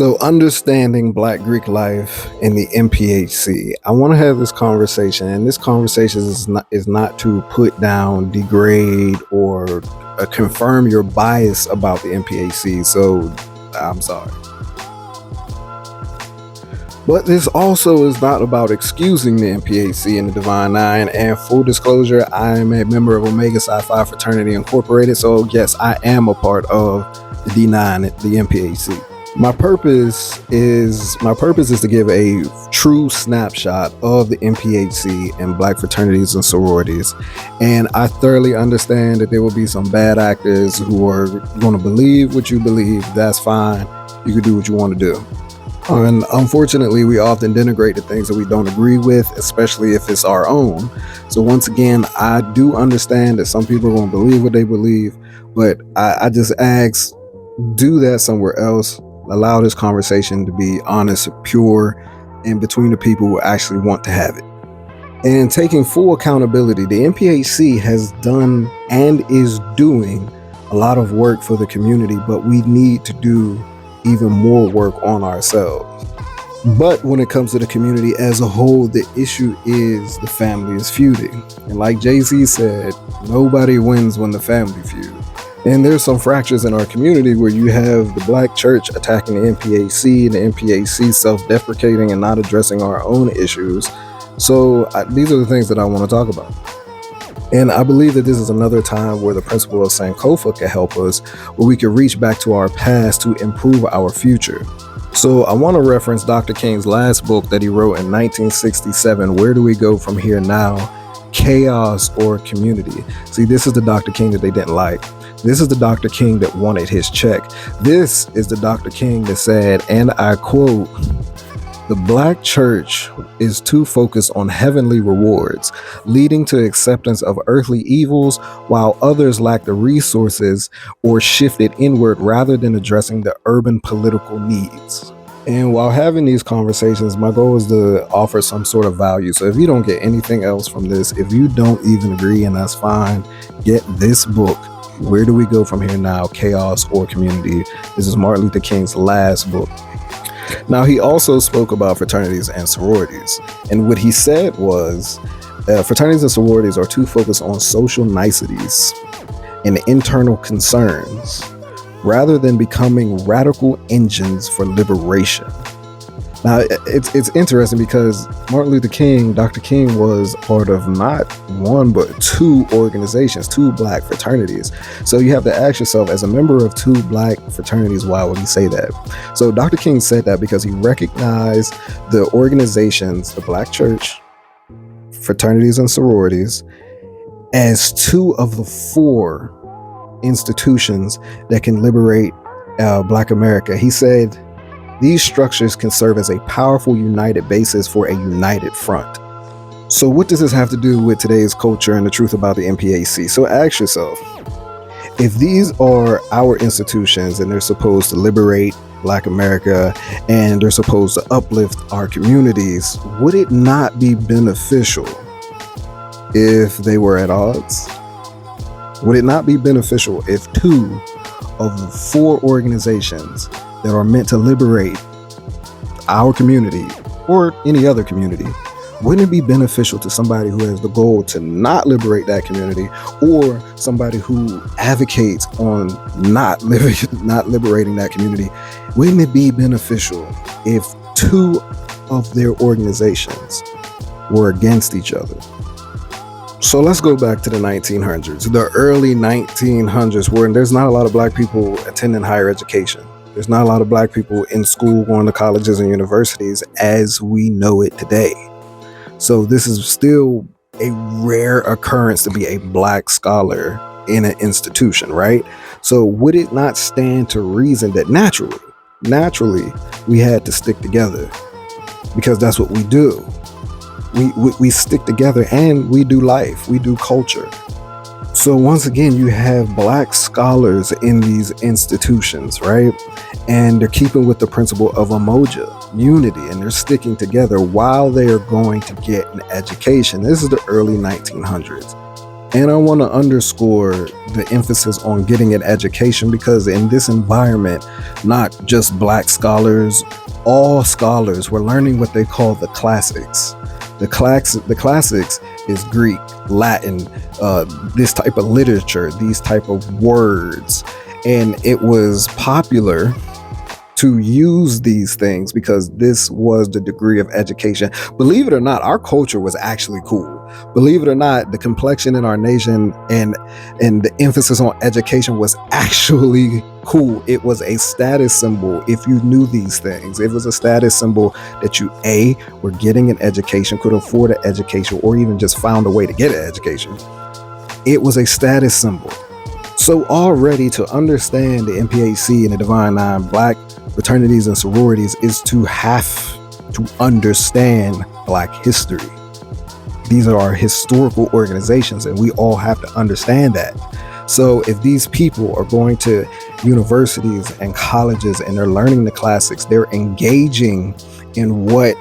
So, understanding Black Greek life in the MPHC, I want to have this conversation, and this conversation is not to put down, degrade, or confirm your bias about the MPHC. So, I'm sorry. But this also is not about excusing the MPHC and the Divine Nine. And full disclosure, I am a member of Omega Psi Phi Fraternity Incorporated. So yes, I am a part of the D9, the MPHC. My purpose is to give a true snapshot of the MPHC and Black fraternities and sororities. And I thoroughly understand that there will be some bad actors who are going to believe what you believe. That's fine. You can do what you want to do. And unfortunately, we often denigrate the things that we don't agree with, especially if it's our own. So once again, I do understand that some people are going to believe what they believe, but I just ask, do that somewhere else. Allow this conversation to be honest, pure, and between the people who actually want to have it. And taking full accountability, the MPHC has done and is doing a lot of work for the community, but we need to do even more work on ourselves. But when it comes to the community as a whole, the issue is the family is feuding. And like Jay-Z said, nobody wins when the family feud. And there's some fractures in our community where you have the Black church attacking the MPHC and the MPHC self-deprecating and not addressing our own issues. So these are the things that I want to talk about. And I believe that this is another time where the principle of Sankofa can help us, where we can reach back to our past to improve our future. So I want to reference Dr. King's last book that he wrote in 1967, Where Do We Go From Here Now? Chaos or Community. See, this is the Dr. King that they didn't like. This is the Dr. King that wanted his check. This is the Dr. King that said, and I quote, "The Black church is too focused on heavenly rewards, leading to acceptance of earthly evils, while others lack the resources or shifted inward rather than addressing the urban political needs." And while having these conversations, my goal is to offer some sort of value. So if you don't get anything else from this, if you don't even agree, and that's fine, get this book. Where Do We Go From Here Now? Chaos or Community. This is Martin Luther King's last book. Now, he also spoke about fraternities and sororities. And what he said was, fraternities and sororities are too focused on social niceties and internal concerns, rather than becoming radical engines for liberation. Now, it's interesting because Martin Luther King, Dr. King, was part of not one, but two organizations, two Black fraternities. So you have to ask yourself, as a member of two Black fraternities, why would he say that? So Dr. King said that because he recognized the organizations, the Black church, fraternities and sororities, as two of the four institutions that can liberate Black America. He said, these structures can serve as a powerful united basis for a united front. So what does this have to do with today's culture and the truth about the MPHC? So ask yourself, if these are our institutions and they're supposed to liberate Black America and they're supposed to uplift our communities, would it not be beneficial if they were at odds? Would it not be beneficial if two of the four organizations that are meant to liberate our community or any other community, wouldn't it be beneficial to somebody who has the goal to not liberate that community, or somebody who advocates on not liberating that community? Wouldn't it be beneficial if two of their organizations were against each other? So let's go back to the 1900s, the early 1900s, where there's not a lot of Black people attending higher education. There's not a lot of Black people in school, going to colleges and universities as we know it today. So this is still a rare occurrence to be a Black scholar in an institution, right? So would it not stand to reason that naturally, we had to stick together? Because that's what we do. We stick together and we do life, we do culture. So once again, you have Black scholars in these institutions, right? And they're keeping with the principle of umoja, unity, and they're sticking together while they are going to get an education. This is the early 1900s. And I want to underscore the emphasis on getting an education, because in this environment, not just black scholars, all scholars were learning what they call the classics. The classics is Greek, Latin, this type of literature, these type of words. And it was popular to use these things because this was the degree of education. Believe it or not, our culture was actually cool. Believe it or not, the complexion in our nation and the emphasis on education was actually cool. It was a status symbol if you knew these things. It was a status symbol that you were getting an education, could afford an education, or even just found a way to get an education. It was a status symbol. So already, to understand the MPAC and the Divine Nine, black fraternities and sororities, is to have to understand black history. These are our historical organizations, and we all have to understand that. So if these people are going to universities and colleges and they're learning the classics, they're engaging in what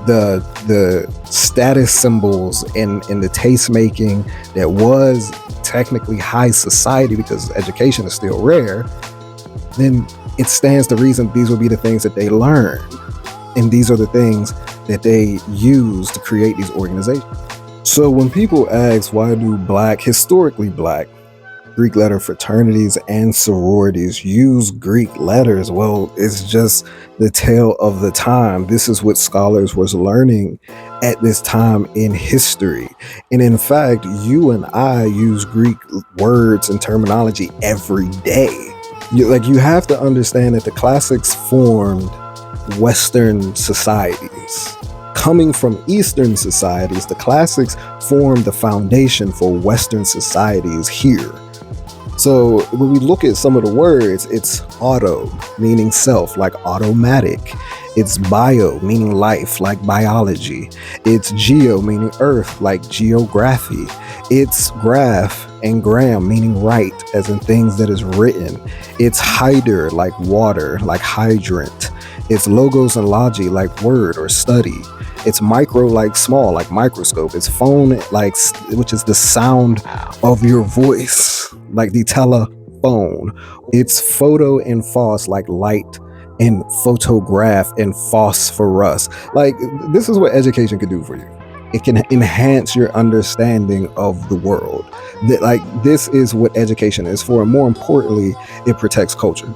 the status symbols and the taste making that was technically high society, because education is still rare, then it stands to reason these will be the things that they learn. And these are the things that they use to create these organizations. So when people ask, why do historically black Greek letter fraternities and sororities use Greek letters? Well, it's just the tale of the time. This is what scholars was learning at this time in history. And in fact, you and I use Greek words and terminology every day. You have to understand that the classics formed Western societies. Coming from Eastern societies, the classics formed the foundation for Western societies here. So when we look at some of the words, it's auto, meaning self, like automatic. It's bio, meaning life, like biology. It's geo, meaning earth, like geography. It's graph and gram, meaning write, as in things that is written. It's hyder, like water, like hydrant. It's logos and logi, like word or study. It's micro, like small, like microscope. It's phone, like, which is the sound of your voice, like the telephone. It's photo and phos, like light and photograph and phosphorus. Like, this is what education can do for you. It can enhance your understanding of the world. This is what education is for. And more importantly, it protects culture.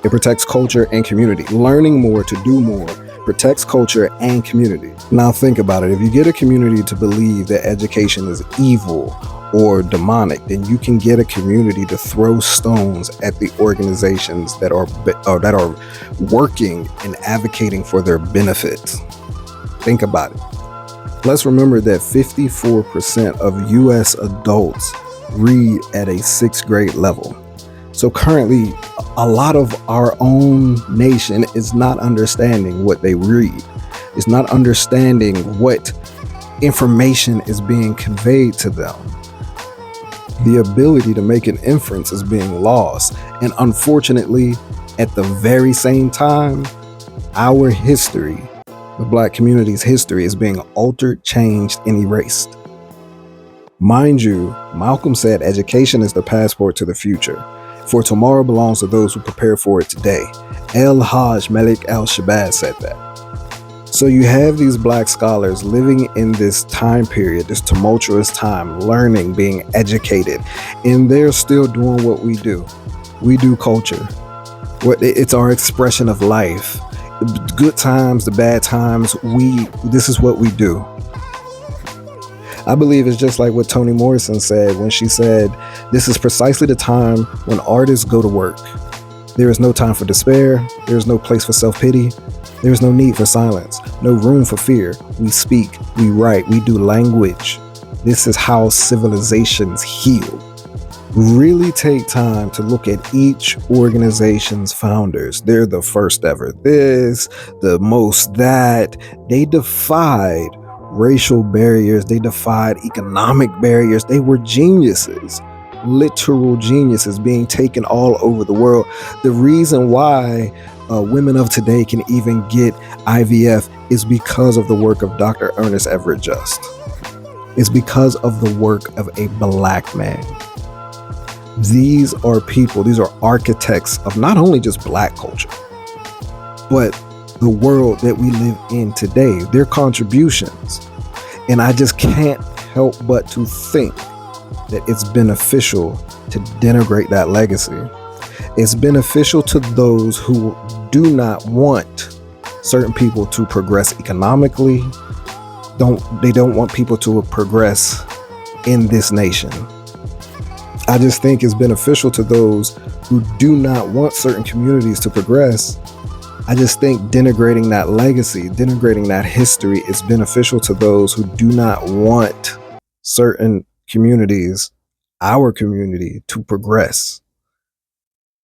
It protects culture and community. Learning more to do more protects culture and community. Now think about it. If you get a community to believe that education is evil or demonic, then you can get a community to throw stones at the organizations that are working and advocating for their benefits. Think about it. Let's remember that 54% of U.S. adults read at a 6th grade level. So currently, a lot of our own nation is not understanding what they read. It's not understanding what information is being conveyed to them. The ability to make an inference is being lost. And unfortunately, at the very same time, our history, the black community's history, is being altered, changed, and erased. Mind you, Malcolm said education is the passport to the future. For tomorrow belongs to those who prepare for it today. El-Hajj Malik al-Shabazz said that. So you have these black scholars living in this time period, this tumultuous time, learning, being educated, and they're still doing what we do. We do culture. It's our expression of life. The good times, the bad times, this is what we do. I believe it's just like what Toni Morrison said when she said, "This is precisely the time when artists go to work. There is no time for despair. There is no place for self-pity. There is no need for silence, no room for fear. We speak, we write, we do language. This is how civilizations heal." Really take time to look at each organization's founders. They're the first ever this, the most that. They defied racial barriers. They defied economic barriers. They were geniuses, literal geniuses being taken all over the world. The reason why women of today can even get IVF is because of the work of Dr. Ernest Everett Just. is because of the work of a black man. These are people, these are architects of not only just black culture, but the world that we live in today, their contributions. And I just can't help but to think that it's beneficial to denigrate that legacy. It's beneficial to those who do not want certain people to progress economically. They don't want people to progress in this nation. I just think it's beneficial to those who do not want certain communities to progress. I just think denigrating that legacy, denigrating that history is beneficial to those who do not want certain communities, our community, to progress.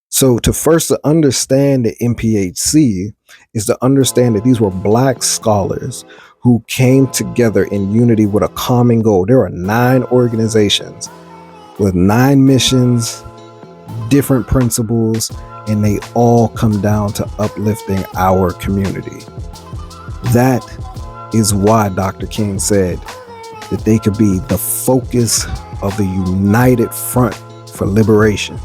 So to first understand the MPHC is to understand that these were black scholars who came together in unity with a common goal. There are 9 organizations with 9 missions, different principles, and they all come down to uplifting our community. That is why Dr. King said that they could be the focus of a united front for liberation.